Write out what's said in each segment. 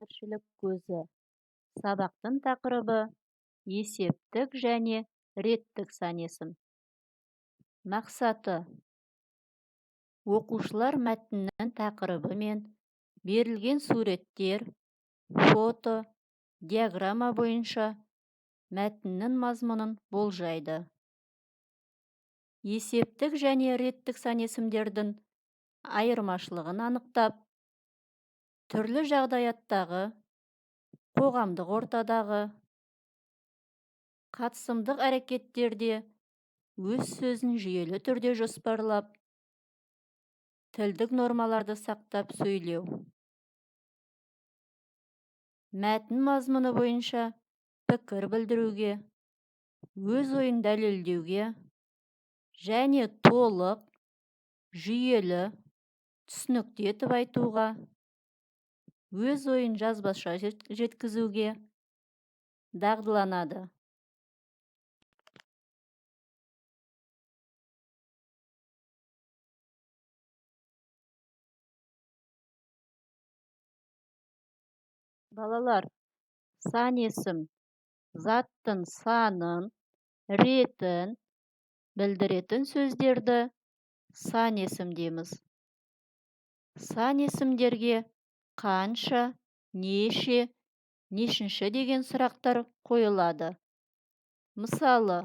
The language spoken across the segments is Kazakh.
тіршілік көзі. Сабақтың тақырыбы есептік және реттік сан-есім. Мақсаты: оқушылар мәтіннің тақырыбы мен берілген суреттер, фото, диаграмма бойынша мәтіннің мазмұнын болжайды. Есептік және реттік сан-есімдердің айырмашылығын анықтап, түрлі жағдаяттағы, қоғамдық ортадағы, қатысымдық әрекеттерде өз сөзін жүйелі түрде жоспарлап, тілдік нормаларды сақтап сөйлеу. Мәтін мазмұны бойынша пікір білдіруге, өз ойын дәлелдеуге және толық, жүйелі, түсінікті етіп айтуға, өз ойын жазбаша жеткізуге дағдыланады. Балалар, сан-есім заттың санын, ретін білдіретін сөздерді сан-есім дейміз. Сан-есімдерге қанша, неше, нешінші деген сұрақтар қойылады. Мысалы,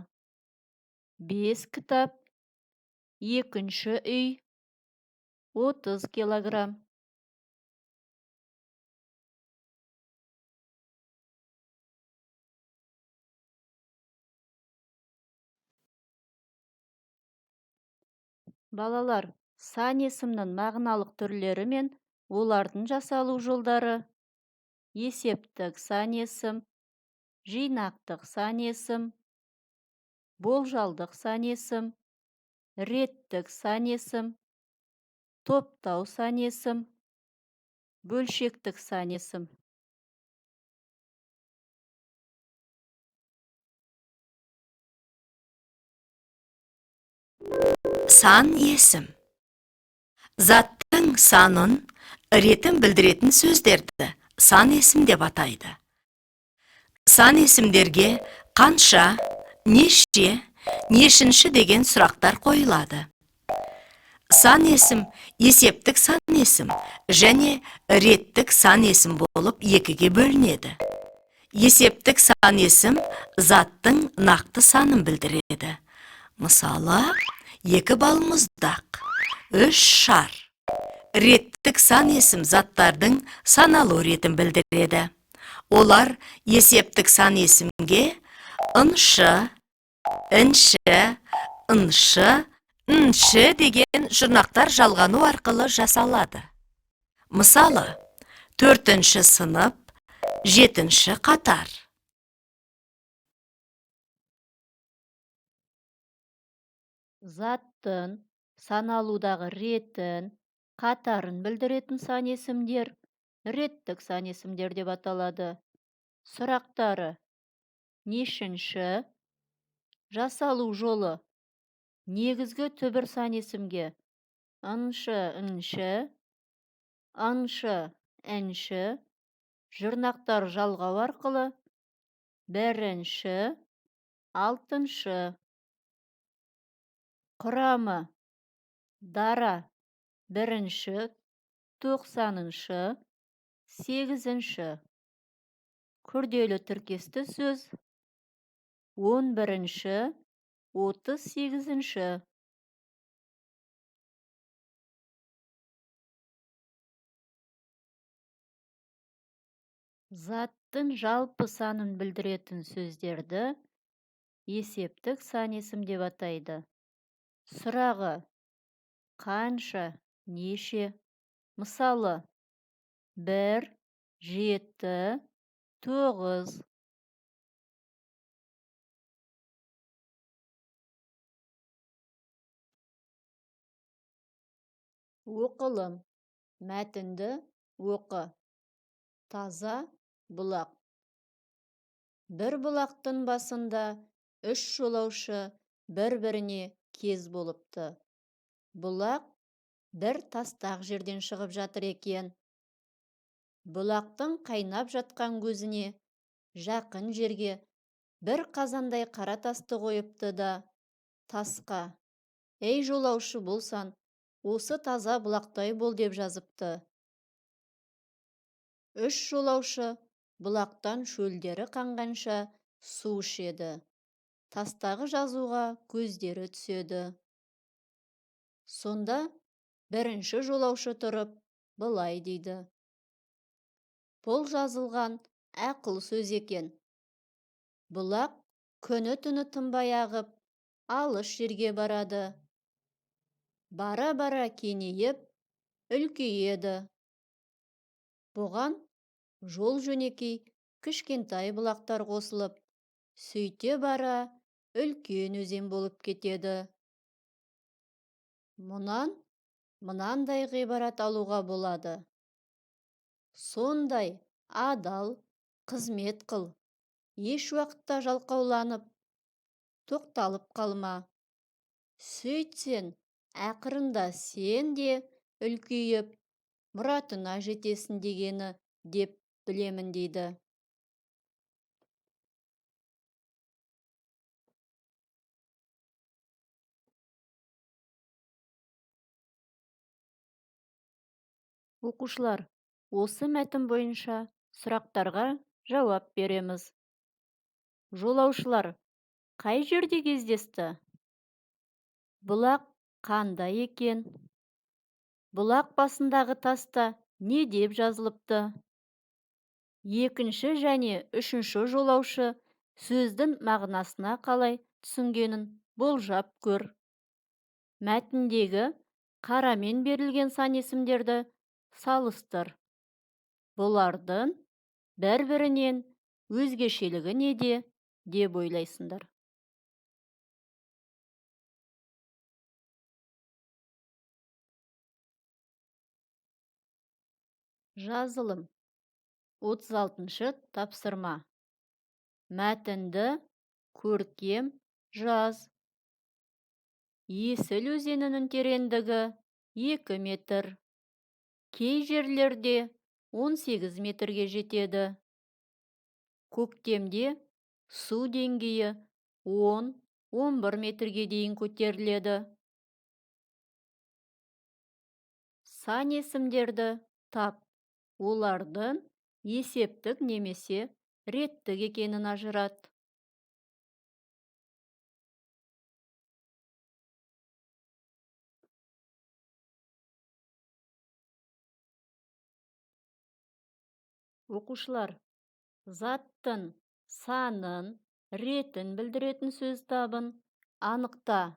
5 кітап, 2-ші үй, 30 килограмм. Балалар, сан-есімнің мағыналық түрлері мен олардың жасалу жолдары: есептік сан-есім, жинақтық сан-есім, болжалдық сан-есім, реттік сан-есім, топтау сан-есім, бөлшектік сан-есім. Сан-есім заттың санын, ретін білдіретін сөздерді сан-есім деп атайды. Сан-есімдерге қанша, неше, нешінші деген сұрақтар қойылады. Сан-есім есептік сан-есім және реттік сан-есім болып екіге бөлінеді. Есептік сан-есім заттың нақты санын білдіреді. Мысалы, 2 балмұздақ, 3 шар. Реттік сан-есім заттардың саналу ретін білдіреді. Олар есептік сан-есімге ыншы, інші, ыншы, нші деген жұрнақтар жалғану арқылы жасалады. Мысалы, 4-ші сынып, 7-ші қатар. Заттың саналудағы ретін, қатарын білдіретін сан-есімдер реттік сан-есімдер деп аталады. Сұрақтары: нешінші, жасалу жолы: негізгі түбір сан-есімге ыншы, інші, аңшы, әнші, жұрнақтар жалғау арқылы 1-ші, 6-шы. Құрамы: дара 1-ші, 90-шы, 8-ші. Күрделі тіркесті сөз: 11-ші, 38-ші. Заттың жалпы санын білдіретін сөздерді есептік сан-есім деп атайды. Сұрағы: қанша, неше? Мысалы, 1, 7, 9. Оқылым: мәтінді оқы. Таза бұлақ. Бір бұлақтың басында 3 жолаушы бір-біріне кез болыпты. Бұлақ бір тастақ жерден шығып жатыр екен. Бұлақтың қайнап жатқан көзіне жақын жерге бір қазандай қара тасты қойыпты да тасқа: «Ей жолаушы болсаң, осы таза бұлақтай бол» деп жазыпты. 3 жолаушы бұлақтан шөлдері қанғанша су ішеді. Тастағы жазуға көздері түседі. Сонда бірінші жолаушы тұрып былай дейді: «Бұл жазылған ақыл сөз екен. Бұлақ күні-түні тынбай ағып, алыс жерге барады. Бара-бара кеңейіп, үлкейеді. Бұған жол-жөнекей кішкентай бұлақтар қосылып, сөйте бара үлкен өзен болып кетеді». Мұнан мынандай ғибарат алуға болады: «Сондай адал қызмет қыл, еш уақытта жалқауланып, тоқталып қалма. Сөйтсең, ақырында сен де үлкейіп, мұратыңа жетесің» дегені деп білемін дейді. Оқушылар, осы мәтін бойынша сұрақтарға жауап береміз. Жолаушылар қай жерде кездесті? Бұлақ қандай екен? Бұлақ басындағы таста не деп жазылыпты? Екінші және үшінші жолаушы сөздің мағынасына қалай түсінгенін болжап көр. Мәтіндегі қарамен берілген сан есімдерді салыстыр. Бұлардың бір-бірінен өзгешелігі неде деп ойлайсыңдар? Жазылым. 36-шы тапсырма. Мәтінді көркем жаз. Есіл өзенінің тереңдігі 2 метр. Кей жерлерде 18 метрге жетеді. Көктемде су деңгейі 10-11 метрге дейін көтеріледі. Сан есімдерді тап. Олардың есептік немесе реттік екенін ажырат. Оқушылар, заттың санын, ретін білдіретін сөз табын анықта.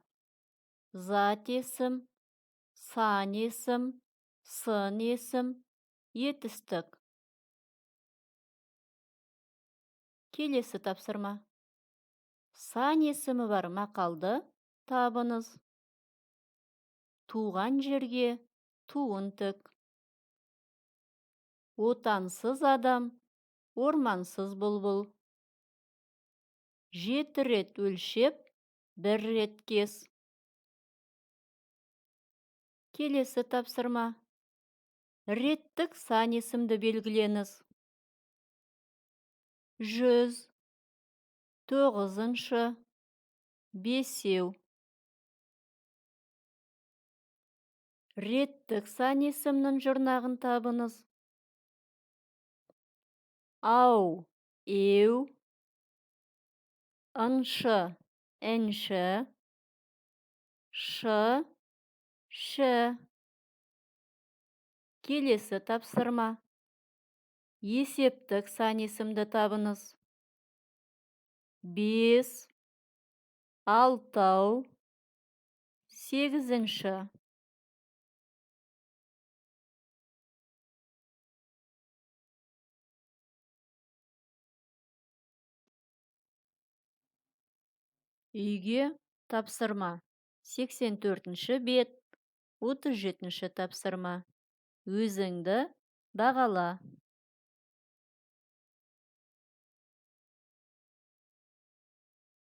Зат есім, сан есім, сын есім, етістік. Келесі тапсырма. Сан есімі бар мақалды табыңыз. Туған жерге туын тік. Отансыз адам, ормансыз бұлбұл. 7 рет өлшеп, 1 рет кес. Келесі тапсырма. Реттік сан есімді белгіленіз. 100, 9-шы, 5. Реттік сан есімнің жұрнағын табыңыз. Ау, еу, ыншы, інші, шы, ші. Келесі тапсырма. Есептік сан есімді табыңыз. 5, 6, 8-ші. Үйге тапсырма. 84-ші бет, 37-ші тапсырма. Өзіңді бағала.